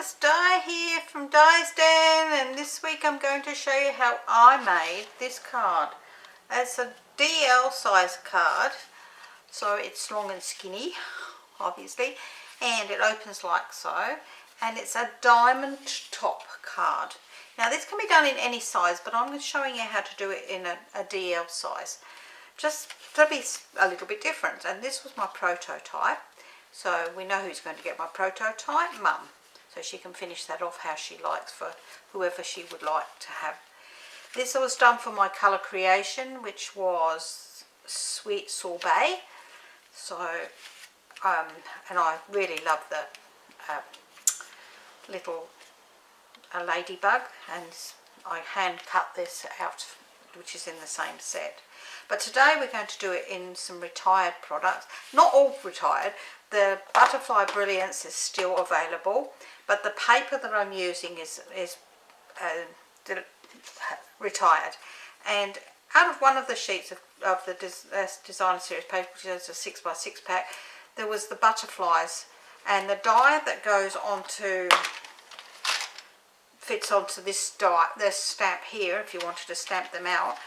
it's Di here from Di's Den, and this week I'm going to show you how I made this card. It's a DL size card, so it's long and skinny, obviously, and it opens like so, and it's a diamond top card. Now this can be done in any size, but I'm showing you how to do it in a DL size, just to be a little bit different. And this was my prototype, so we know who's going to get my prototype, Mum. So she can finish that off how she likes for whoever she would like to have. This was done for my colour creation, which was Sweet Sorbet. So, and I really love the little ladybug, and I hand cut this out, which is in the same set. But today we're going to do it in some retired products. Not all retired. The Butterfly Brilliance is still available, but the paper that I'm using is retired. And out of one of the sheets of the designer series paper, which is a 6x6 pack, there was the butterflies, and the die that goes onto fits onto this die, this stamp here, if you wanted to stamp them out,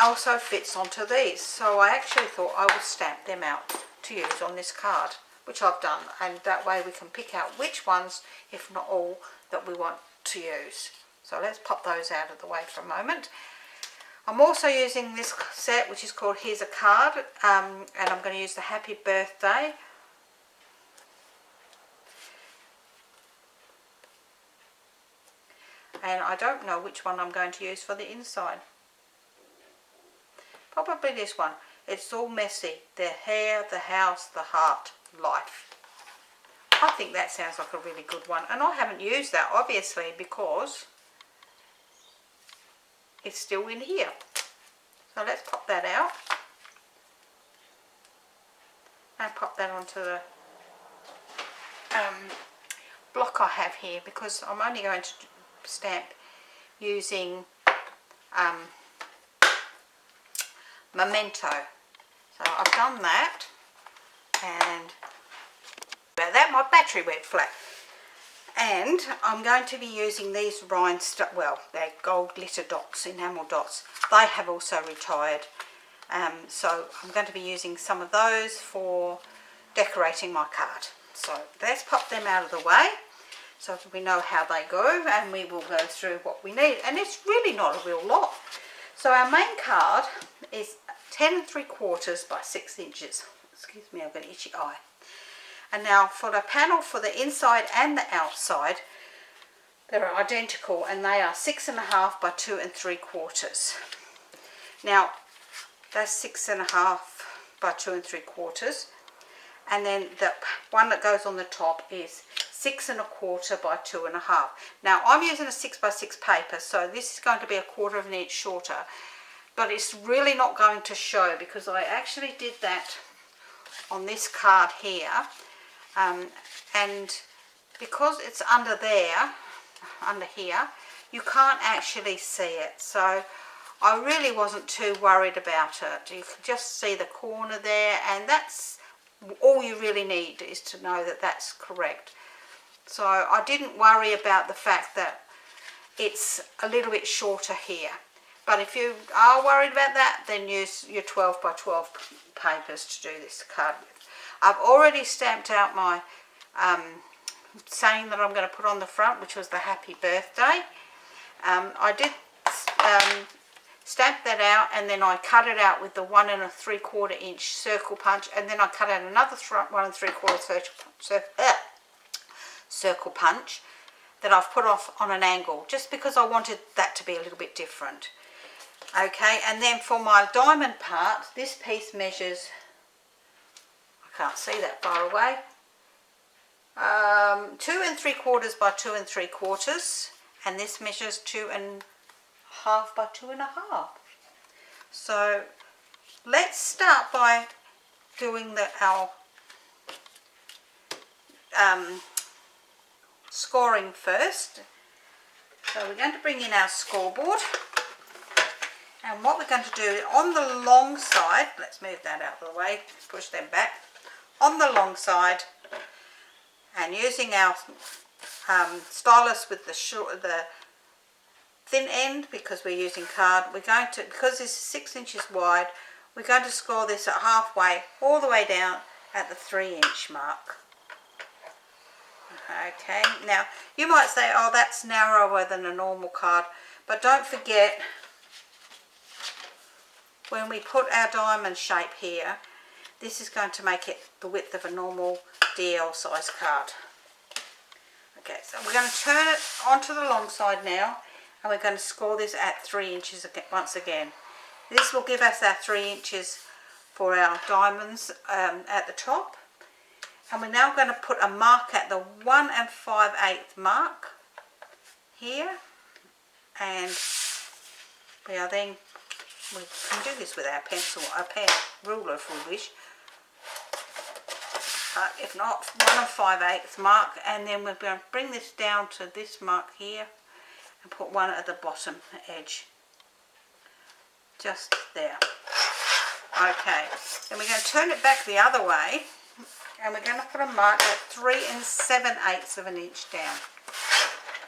also fits onto these. So I actually thought I would stamp them out to use on this card, which I've done, and that way we can pick out which ones, if not all, that we want to use. So let's pop those out of the way for a moment. I'm also using this set, which is called Here's a Card, and I'm going to use the Happy Birthday. And I don't know which one I'm going to use for the inside. Probably this one. It's all messy. The hair, the house, the heart, life. I think that sounds like a really good one. And I haven't used that, obviously, because it's still in here. So let's pop that out. And pop that onto the block I have here, because I'm only going to stamp using Memento. So I've done that, and about that my battery went flat. And I'm going to be using these rhinestone, well, they're gold glitter dots, enamel dots. They have also retired, so I'm going to be using some of those for decorating my card. So let's pop them out of the way, so we know how they go, and we will go through what we need. And it's really not a real lot. So our main card is 10 3/4 by 6 inches. Excuse me, I've got an itchy eye. And now for the panel for the inside and the outside, they're identical, and they are 6.5 by 2 3/4. Now that's 6.5 by 2 3/4. And then the one that goes on the top is 6.25 by 2.5. Now I'm using a 6x6 paper, so this is going to be 1/4 of an inch shorter, but it's really not going to show because I actually did that on this card here, and because it's under there, under here, you can't actually see it. So I really wasn't too worried about it. You can just see the corner there, and that's all you really need, is to know that that's correct. So I didn't worry about the fact that it's a little bit shorter here. But if you are worried about that, then use your 12 by 12 papers to do this card with. I've already stamped out my saying that I'm going to put on the front, which was the Happy Birthday. I did stamp that out, and then I cut it out with the 1 3/4 inch circle punch, and then I cut out another 1 3/4 circle punch that I've put off on an angle, just because I wanted that to be a little bit different. Okay, and then for my diamond part, this piece measures, I can't see that far away, 2 3/4 by 2 3/4, and this measures 2.5 by 2.5. So let's start by doing our scoring first. So we're going to bring in our scoreboard, and what we're going to do on the long side, let's move that out of the way, push them back, on the long side, and using our stylus with the thin end because we're using card. We're going to, because this is 6 inches wide, we're going to score this at halfway all the way down at the 3-inch mark. Okay, now you might say, oh, that's narrower than a normal card, but don't forget, when we put our diamond shape here, this is going to make it the width of a normal DL size card. Okay, so we're going to turn it onto the long side now, and we're going to score this at 3 inches once again. This will give us our 3 inches for our diamonds at the top. And we're now going to put a mark at the 1 5/8 mark here, and we can do this with our pencil, a pen ruler if we wish. If not, 1 5/8 mark, and then we're going to bring this down to this mark here and put one at the bottom edge, just there. Okay, then we're going to turn it back the other way, and we're going to put a mark at 3 7/8 of an inch down.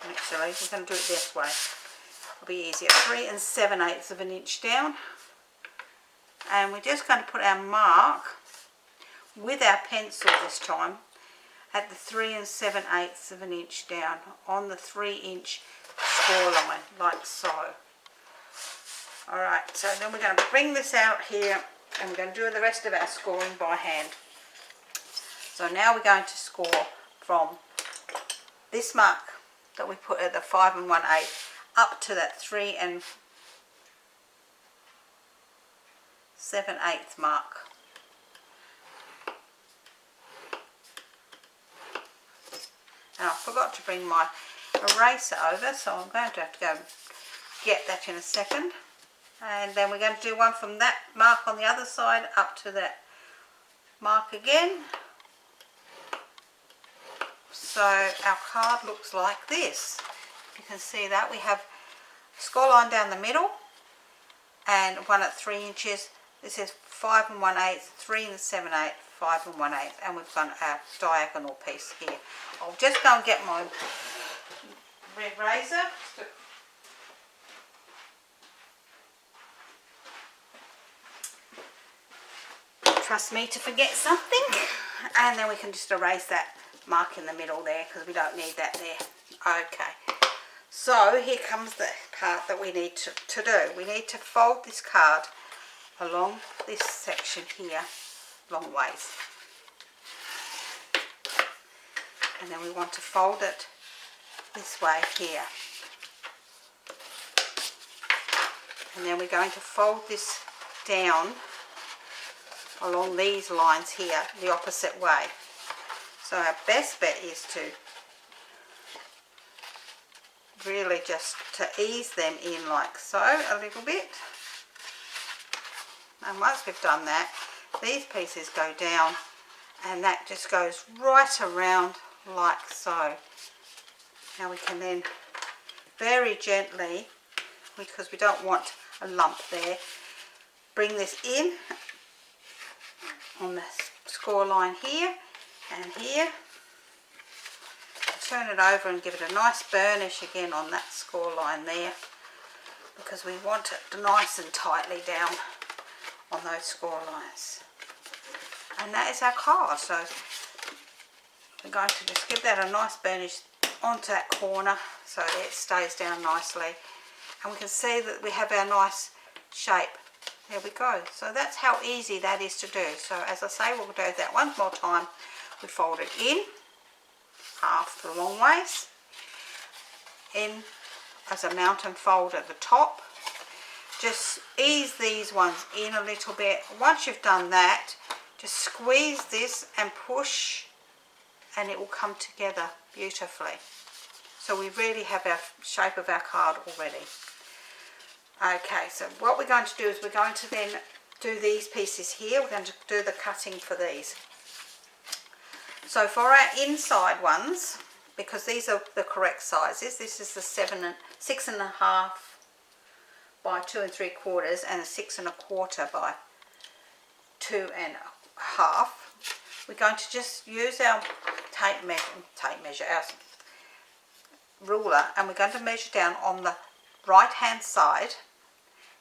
Actually, we're going to do it this way. It'll be easier. 3 7/8 of an inch down, and we're just going to put our mark with our pencil this time at the 3 7/8 of an inch down on the 3-inch score line, like so. Alright, so then we're going to bring this out here, and we're going to do the rest of our scoring by hand. So now we're going to score from this mark that we put at the 5 1/8 up to that 3 7/8 mark. And I forgot to bring my eraser over, so I'm going to have to go get that in a second. And then we're going to do one from that mark on the other side up to that mark again. So our card looks like this. You can see that we have a score line down the middle and one at 3 inches. This is 5 1/8, 3 7/8, 5 1/8, and we've got our diagonal piece here. I'll just go and get my red razor. Trust me to forget something, and then we can just erase that mark in the middle there because we don't need that there. Okay, so here comes the part that we need to do. We need to fold this card along this section here long ways, and then we want to fold it this way here, and then we're going to fold this down along these lines here the opposite way. So our best bet is to really just to ease them in like so a little bit, and once we've done that, these pieces go down and that just goes right around like so. Now we can then very gently, because we don't want a lump there, bring this in on the score line here and here, turn it over and give it a nice burnish again on that score line there, because we want it nice and tightly down on those score lines. And that is our card. So we're going to just give that a nice burnish onto that corner so that it stays down nicely, and we can see that we have our nice shape. There we go. So that's how easy that is to do. So as I say, we'll do that one more time. We fold it in half the long ways, in as a mountain fold at the top. Just ease these ones in a little bit. Once you've done that, just squeeze this and push, and it will come together beautifully. So we really have our shape of our card already. Okay, so what we're going to do is we're going to then do these pieces here. We're going to do the cutting for these. So for our inside ones, because these are the correct sizes, this is the 6.5 by 2 3/4 and a 6 1/4 by 2 1/2. We're going to just use our tape measure, our ruler and we're going to measure down on the right hand side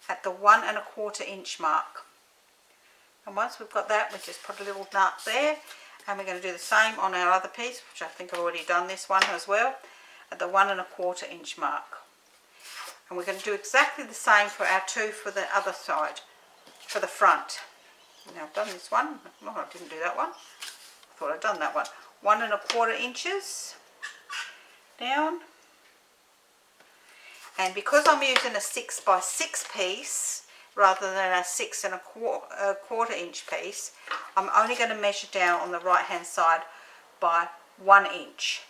at the 1 1/4 inch mark. And once we've got that, we just put a little mark there, and we're going to do the same on our other piece, which I think I've already done this one as well, at the 1 1/4 inch mark. And we're going to do exactly the same for our two for the other side, for the front. Now I've done this one. No, I didn't do that one. I thought I'd done that one. 1 1/4 inches down. And because I'm using a 6 by 6 piece rather than a 6 1/4 inch piece, I'm only going to measure down on the right hand side by 1 inch,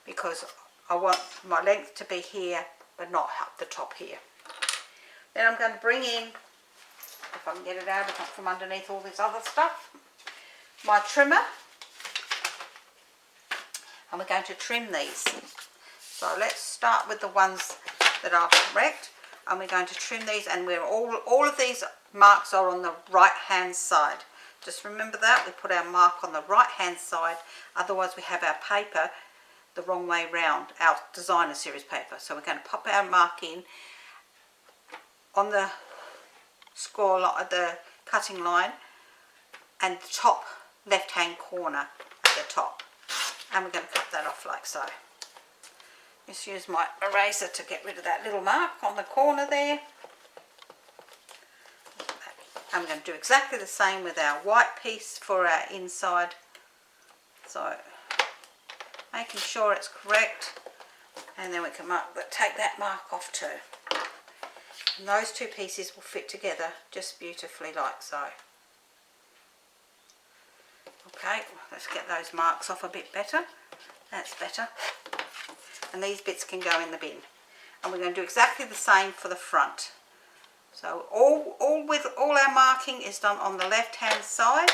because I want my length to be here but not up the top here. Then I'm going to bring in, if I can get it out from underneath all this other stuff, my trimmer, and we're going to trim these. So let's start with the ones that are correct, and we're going to trim these, and we're all of these marks are on the right hand side. Just remember that, we put our mark on the right hand side, otherwise we have our paper the wrong way round, our designer series paper. So we're going to pop our mark in on the score, the cutting line, and the top left hand corner at the top, and we're going to cut that off like so. Just use my eraser to get rid of that little mark on the corner there. I'm going to do exactly the same with our white piece for our inside. So making sure it's correct, and then we can take that mark off too. And those two pieces will fit together just beautifully like so. Okay, let's get those marks off a bit better. That's better. And these bits can go in the bin. And we're going to do exactly the same for the front. So all our marking is done on the left hand side,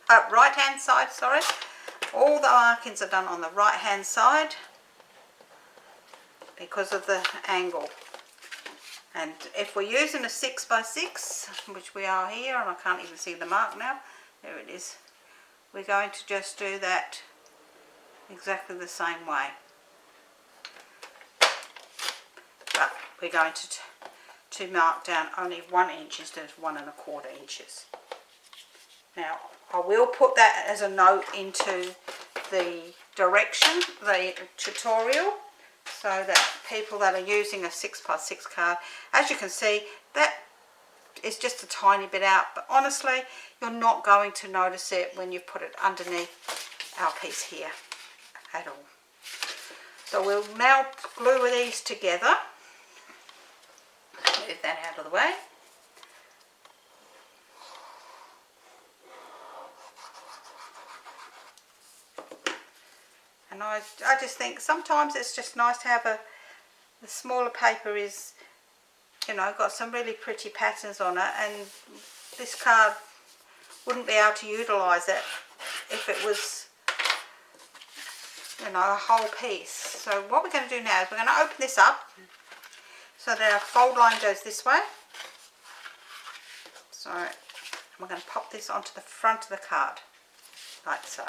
right hand side, sorry. All the markings are done on the right hand side because of the angle. And if we're using a 6 by 6, which we are here, and I can't even see the mark now, there it is, we're going to just do that exactly the same way. But we're going to mark down only 1 inch instead of 1 1/4 inches. Now I will put that as a note into the direction, the tutorial, so that people that are using a 6 by 6 card, as you can see, that is just a tiny bit out, but honestly you're not going to notice it when you put it underneath our piece here at all. So we'll now glue these together. Move that out of the way. And I just think sometimes it's just nice to have the smaller paper is, you know, got some really pretty patterns on it, and this card wouldn't be able to utilise it if it was, you know, a whole piece. So what we're going to do now is we're going to open this up so that our fold line goes this way. So we're going to pop this onto the front of the card like so.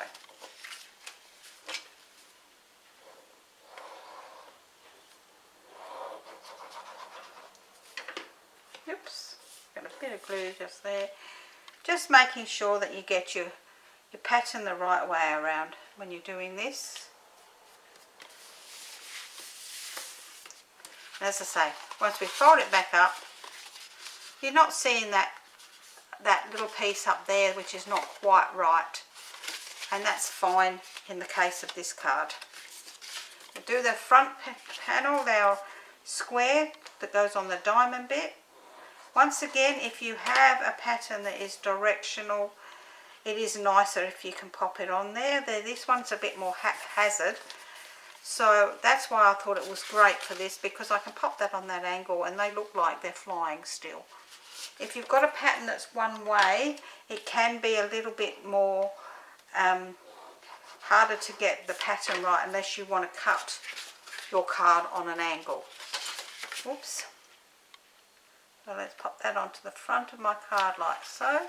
Oops, got a bit of glue just there. Just making sure that you get your pattern the right way around when you're doing this. As I say, once we fold it back up, you're not seeing that little piece up there which is not quite right, and that's fine in the case of this card. We'll do the front panel, our square that goes on the diamond bit. Once again, if you have a pattern that is directional, it is nicer if you can pop it on there. This one's a bit more haphazard, so that's why I thought it was great for this, because I can pop that on that angle and they look like they're flying still. If you've got a pattern that's one way, it can be a little bit more harder to get the pattern right unless you want to cut your card on an angle. Oops. So let's pop that onto the front of my card like so.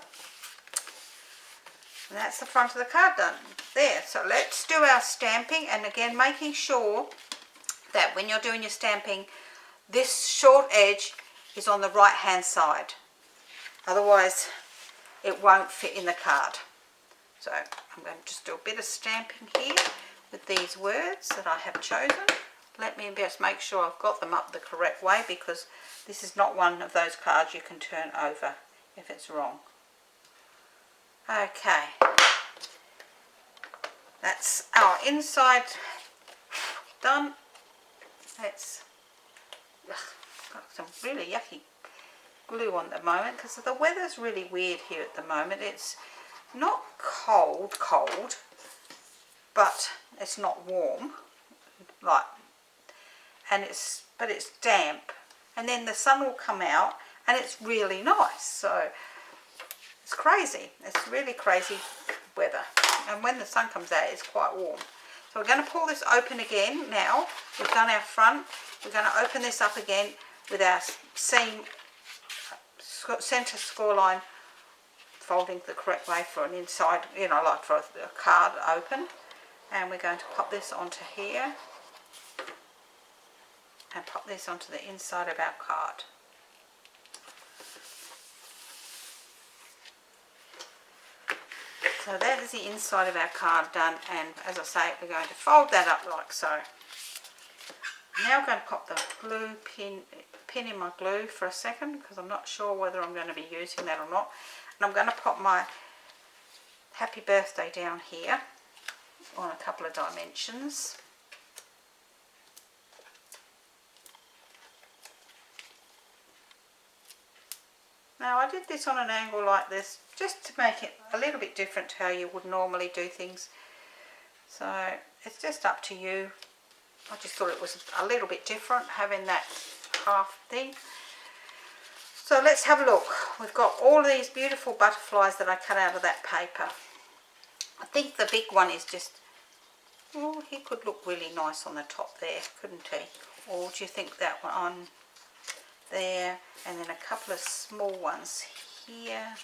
And that's the front of the card done. There, so let's do our stamping, and again making sure that when you're doing your stamping, this short edge is on the right hand side. Otherwise it won't fit in the card. So I'm going to just do a bit of stamping here with these words that I have chosen. Let me just make sure I've got them up the correct way, because this is not one of those cards you can turn over if it's wrong. Okay, that's our inside done. It's got some really yucky glue on at the moment because the weather's really weird here at the moment. It's not cold, but it's not warm, but it's damp, and then the sun will come out and it's really nice. So it's crazy. It's really crazy weather, and when the sun comes out it's quite warm. So we're going to pull this open again now. We've done our front. We're going to open this up again with our seam centre score line folding the correct way for an inside, you know, like for a card open. And we're going to pop this onto here and pop this onto the inside of our card. So that is the inside of our card done, and as I say, we're going to fold that up like so. Now I'm going to pop the glue pin in my glue for a second, because I'm not sure whether I'm going to be using that or not. And I'm going to pop my happy birthday down here on a couple of dimensions. Now I did this on an angle like this just to make it a little bit different to how you would normally do things. So it's just up to you. I just thought it was a little bit different having that half thing. So let's have a look. We've got all these beautiful butterflies that I cut out of that paper. I think the big one is just, oh, he could look really nice on the top there, couldn't he? Or do you think that one on there, and then a couple of small ones here.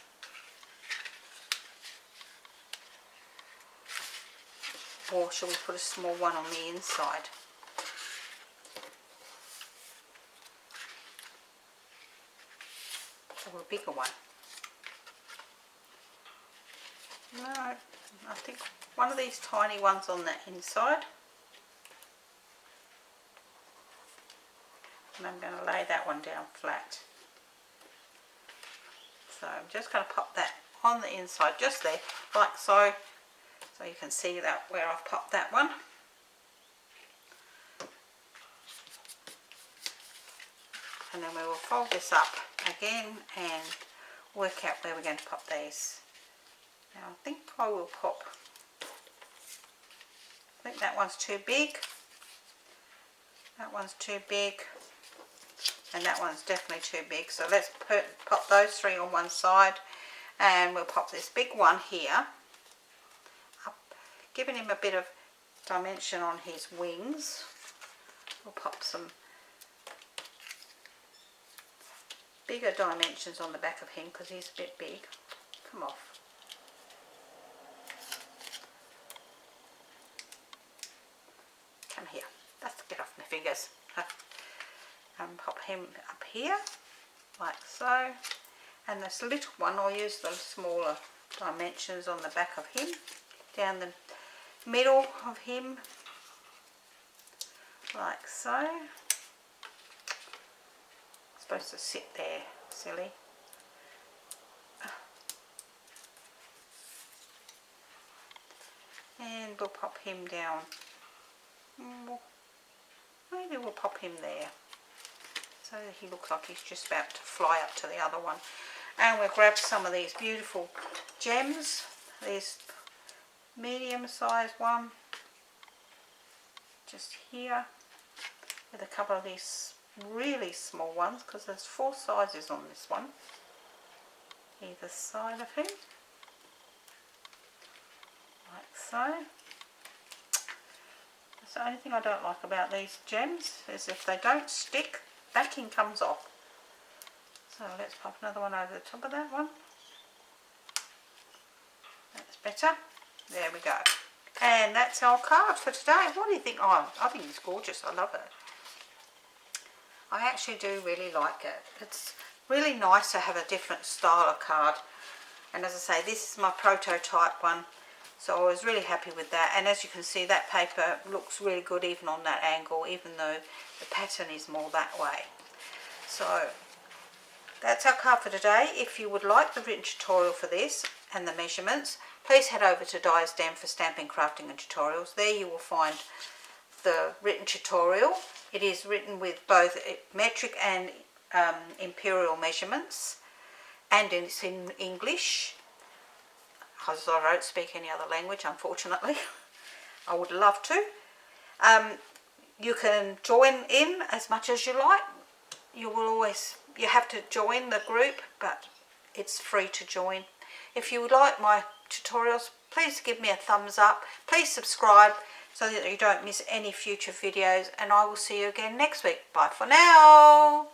Or shall we put a small one on the inside? Or a bigger one? No, I think one of these tiny ones on the inside. And I'm going to lay that one down flat. So I'm just going to pop that on the inside, just there, like so. So you can see that where I've popped that one. And then we will fold this up again and work out where we're going to pop these. Now I think I will pop, I think that one's too big. That one's too big. And that one's definitely too big. So let's pop those three on one side. And we'll pop this big one here. Giving him a bit of dimension on his wings. We'll pop some bigger dimensions on the back of him because he's a bit big. Come off. Come here. Let's get off my fingers. And pop him up here like so. And this little one, I'll use those smaller dimensions on the back of him, down the middle of him like so. It's supposed to sit there, silly. And we'll pop him down. Maybe we'll pop him there, so he looks like he's just about to fly up to the other one. And we'll grab some of these beautiful gems, these medium sized one, just here, with a couple of these really small ones, because there's 4 sizes on this one, either side of him, like so. That's the only thing I don't like about these gems, is if they don't stick, backing comes off. So let's pop another one over the top of that one. That's Better? There we go. And that's our card for today. What do you think? Oh, I think it's gorgeous. I love it. I actually do really like it. It's really nice to have a different style of card. And as I say, this is my prototype one. So I was really happy with that. And as you can see, that paper looks really good even on that angle, even though the pattern is more that way. So that's our card for today. If you would like the written tutorial for this and the measurements, please head over to Di's Den for Stamping, Crafting and Tutorials. There you will find the written tutorial. It is written with both metric and imperial measurements, and it's in English, because I don't speak any other language, unfortunately. I would love to. You can join in as much as you like. You have to join the group, but it's free to join. If you would like my tutorials, please give me a thumbs up. Please subscribe so that you don't miss any future videos, and I will see you again next week. Bye for now.